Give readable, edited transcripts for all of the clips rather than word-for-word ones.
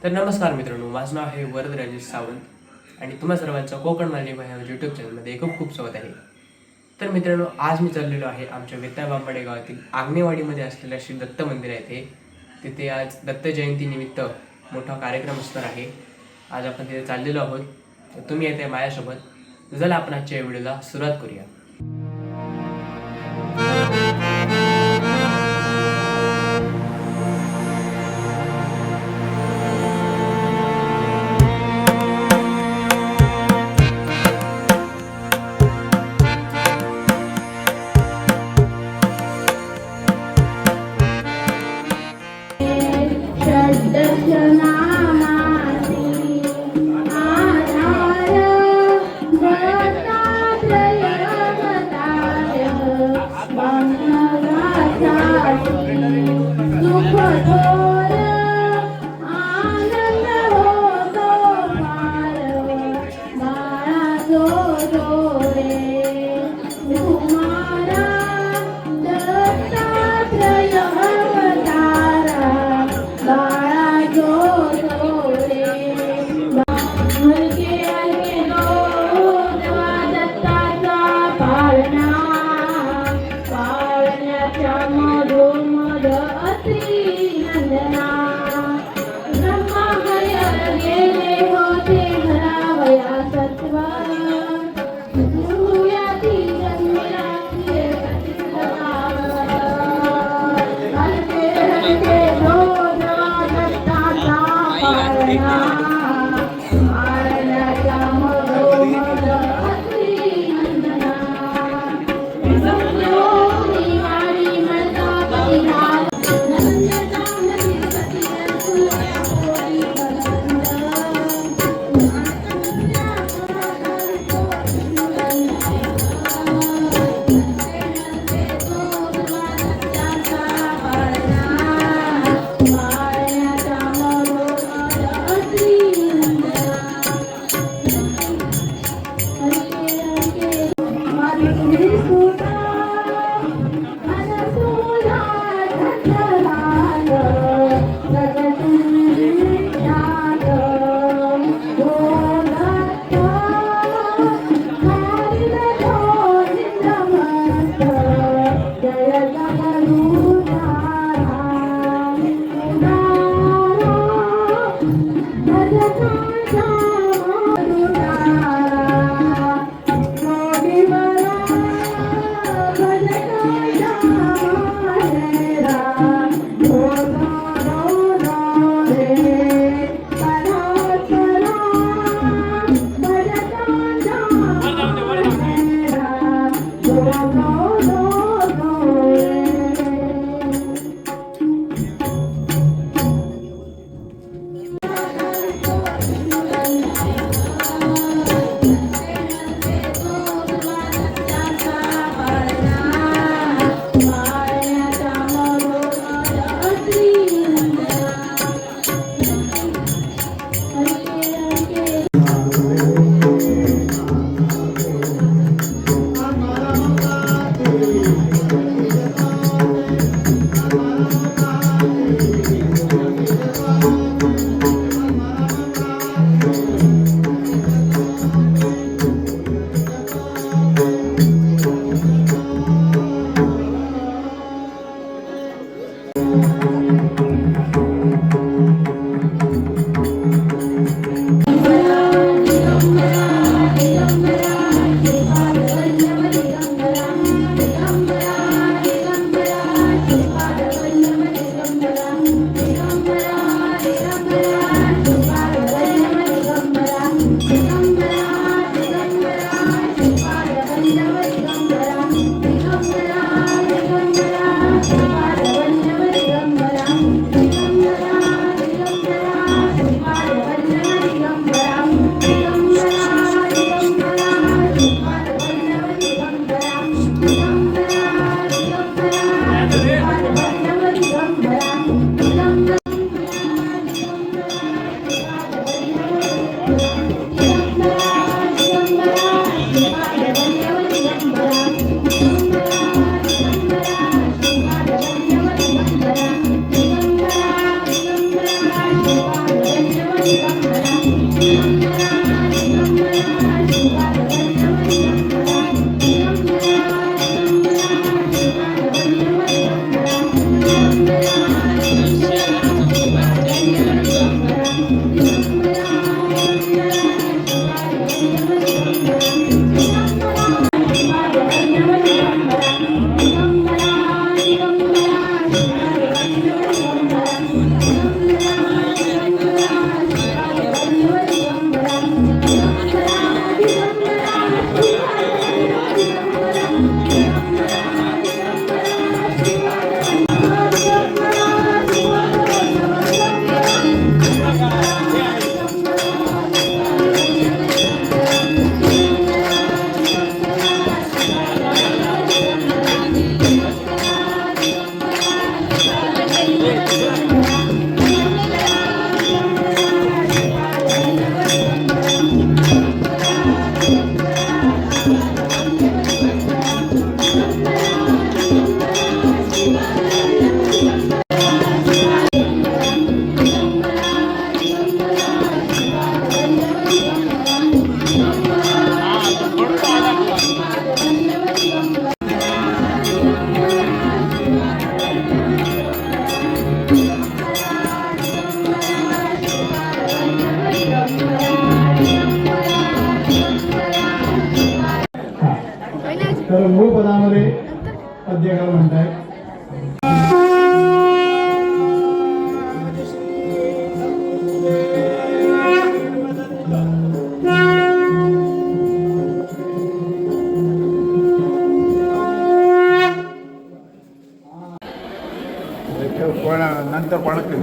तर नमस्कार मित्रांनो, माझं नाव आहे वरद राजेश सावंत आणि तुम्हा सर्वांचं कोकण मालिका ह्या यूट्यूब चॅनलमध्ये खूप खूप स्वागत आहे. तर मित्रांनो, आज मी चाललेलो आहे आमच्या वेताळबांबडे गावातील आग्नेवाडीमध्ये असलेल्या श्री दत्त मंदिर आहे. तिथे आज दत्त जयंतीनिमित्त मोठा कार्यक्रम असणार आहे. आज आपण तिथे चाललेलो आहोत. तर तुम्ही येते माझ्यासोबत. चला आपण आजच्या व्हिडिओला सुरुवात करूया. तर मूळ पदामध्ये पद्यकाल म्हणताय. नंतर कोणाकडे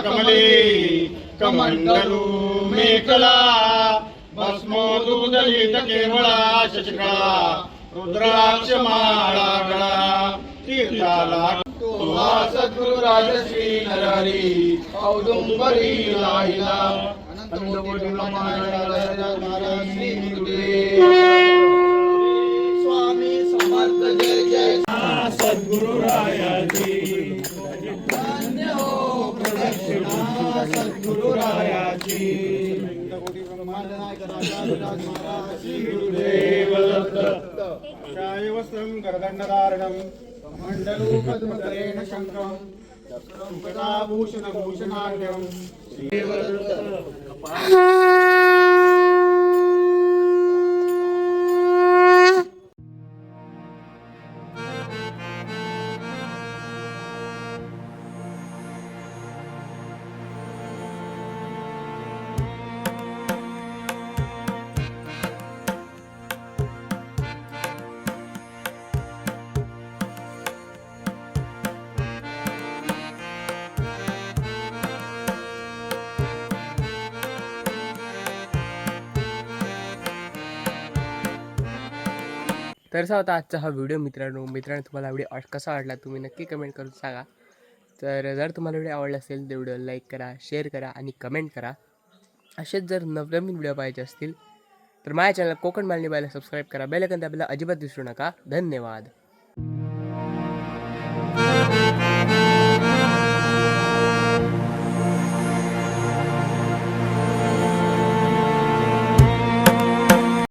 कमले कमंडलू मेखला भस्मोदूदलित केवळा शशिकळा रुद्राक्ष माळा गळा तीर्थाला सद्गुरु राजश्री नरहरी औदुंबरी लाहिला स्वामी समर्थ जय जय सद्गुरु रायाची सद्गुरु रायाची गुरुदेव दत्त शायवस्त्रं करदण्डधारणं मण्डलोपद्मकरेण शङ्खं चक्रभूषणभूषणाढ्यं तर असा होता आजचा हा व्हिडिओ मित्रांनो. तुम्हाला व्हिडिओ कसा वाटला तुम्ही नक्की कमेंट करून सांगा. तर जर तुम्हाला व्हिडिओ आवडला असेल तर व्हिडिओ लाईक करा, शेअर करा आणि कमेंट करा. असेच जर नवनवीन व्हिडिओ पाहिजे असतील तर माझ्या चॅनल कोकण मालनी बायला सबस्क्राईब करा. बेल आयकॉन दाबायला अजिबात विसरू नका. धन्यवाद.